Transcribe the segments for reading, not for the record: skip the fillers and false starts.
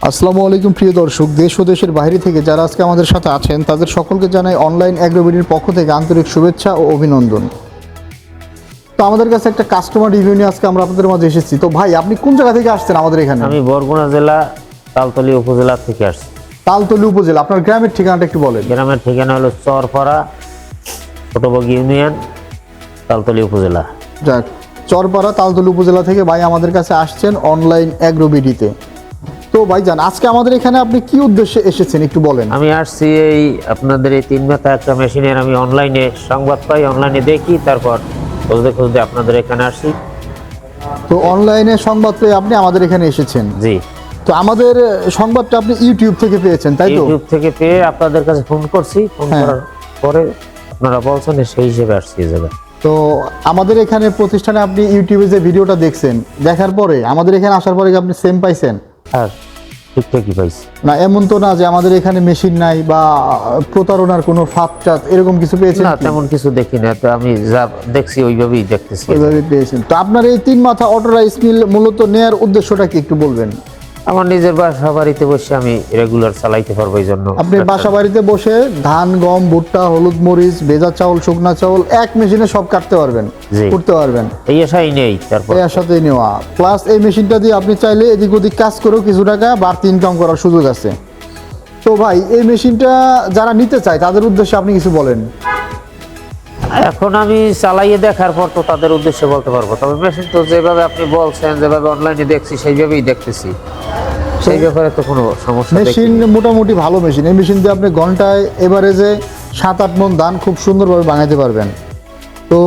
আসসালামু আলাইকুম প্রিয় দর্শক, দেশ ও দেশের বাইরে থেকে যারা আজকে আমাদের সাথে আছেন তাদের সকলকে জানাই অনলাইন অ্যাগ্রোবিডির পক্ষ থেকে আন্তরিক শুভেচ্ছা ও অভিনন্দন। তো আমাদের কাছে একটা কাস্টমার রিভিউ নিয়ে আজকে আমরা আপনাদের মাঝে এসেছি। তো ভাই, আপনি কোন জায়গা থেকে আসছেন আমাদের এখানে? আমি বরগুনা জেলা তালতলী উপজেলা থেকে আসছি। তালতলী উপজেলা, আপনার গ্রামের ঠিকানাটা একটু বলেন। গ্রামের ঠিকানা হলো চরপাড়া, ছোটবগি ইউনিয়ন, তালতলী উপজেলা। যাক, চরপাড়া তালতলী উপজেলা থেকে ভাই আমাদের কাছে আসছেন অনলাইন অ্যাগ্রোবিডিতে। তো ভাইজান, আজকে আমাদের এখানে আপনি কি উদ্দেশ্যে এসেছেন একটু বলেন। আমি আসছি এই আপনাদের এই 3 মাথা একটা মেশিনের আমি অনলাইনে সংবাদ পাই, অনলাইনে দেখি, তারপর খুঁজতে খুঁজতে আপনাদের এখানে আসি। তো অনলাইনে সংবাদ পেয়ে আপনি আমাদের এখানে এসেছেন। জি, তো আমাদের সংবাদটা আপনি ইউটিউব থেকে পেয়েছেন, তাই তো? ইউটিউব থেকে পেয়ে আপনাদের কাছে ফোন করছি, ফোন করার পরে আপনারা বলছেন, সেই হিসেবে আসছি এই জায়গায়। তো আমাদের এখানে প্রতিষ্ঠানে আপনি ইউটিউবে যে ভিডিওটা দেখছেন, দেখার পরে আমাদের এখানে আসার পরে কি আপনি সেম পাইছেন? আর ঠিকঠাকই পাইছি না, এমন তো না যে আমাদের এখানে মেশিন নাই বা প্রতারণার কোনো ফাঁদ চাঁদ এরকম কিছু পেয়েছেন? না, তেমন কিছু দেখি না, তো আমি যা দেখছি ওইভাবেই দেখতেছি। ওইভাবে পেয়েছেন। তো আপনার এই 3 মাথা অটো রাইস মিল মূলত নেয়ার উদ্দেশ্যটা কি একটু বলবেন? আমার নিজের বাসা বাড়িতে বসে আমি রেগুলার চালাইতে পারবো, এই জন্য। আপনি বাসা বাড়িতে বসে ধান, গম, ভুট্টা, হলুদ মরিচ, ভেজা চাউল, শুকনা চাউল এক মেশিনে সব কাটতে পারবেন, জি। করতে পারবেন। এই আশাই নেই। তারপর এর সাথে নেওয়া প্লাস এই মেশিনটা দিয়ে আপনি চাইলে এদিক ওদিক কাজ করেও কিছু টাকা বাড়তি ইনকাম করার সুযোগ আছে। তো ভাই, এই মেশিনটা যারা নিতে চায় তাদের উদ্দেশ্যে আপনি কিছু বলেন। এখন আমি চালাইয়ে দেখার পর তো তাদের উদ্দেশ্যে বলতে পারবো, তবে মেশিন তো যেভাবে আপনি বলছেন, যেভাবে অনলাইনে দেখছি সেইভাবেই দেখতেছি, সেই ব্যাপারে তো কোনো সমস্যা মেশিন মোটামুটি ভালো মেশিন। এই মেশিন দিয়ে আপনি ঘন্টায় এভারেজে 7-8 মণ ধান খুব সুন্দরভাবে বানাইতে পারবেন। তো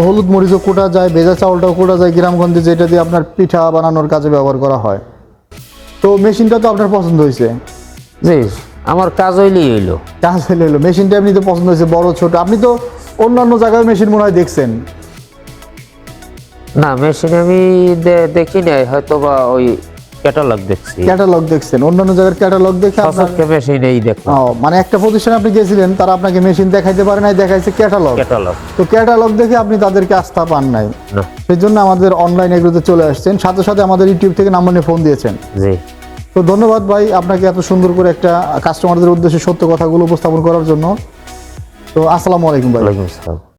হলুদ মরিচও কোটা যায়, ভেজা চাউলটাও কোটা যায় গ্রামগঞ্জে, যেটা দিয়ে আপনার পিঠা বানানোর কাজে ব্যবহার করা হয়। তো মেশিনটা তো আপনার পছন্দ হয়েছে? জি, আমার কাজ হইলেই হইলো। কাজ হলে হলো, মেশিনটা এমনি তো পছন্দ হয়েছে, বড় ছোট। আপনি তো অন্যান্য জায়গায় মেশিন মনে হয় দেখছেন? না, মেশিন আমি দেখি নাই, হয়তো বা ওই ক্যাটালগ দেখছি। ক্যাটালগ দেখছেন, অন্যান্য জায়গার ক্যাটালগ দেখে আপনার মেশিন এই দেখলাম। মানে একটা প্রতিষ্ঠানে আপনি গেছিলেন, তারা আপনাকে মেশিন দেখাইতে পারে নাই, দেখাইছে ক্যাটালগ। তো ক্যাটালগ দেখে আপনি তাদেরকে আস্থা পান নাই, সেই জন্য আমাদের অনলাইন এগুলোতে চলে আসছেন, সাথে সাথে আমাদের ইউটিউব থেকে নাম্বার নিয়ে ফোন দিয়েছেন। জি, তো ধন্যবাদ ভাই আপনাকে এত সুন্দর করে একটা কাস্টমারদের উদ্দেশ্যে সত্য কথাগুলো উপস্থাপন করার জন্য। তো আসসালামু আলাইকুম ভাই। ওয়ালাইকুম আসসালাম।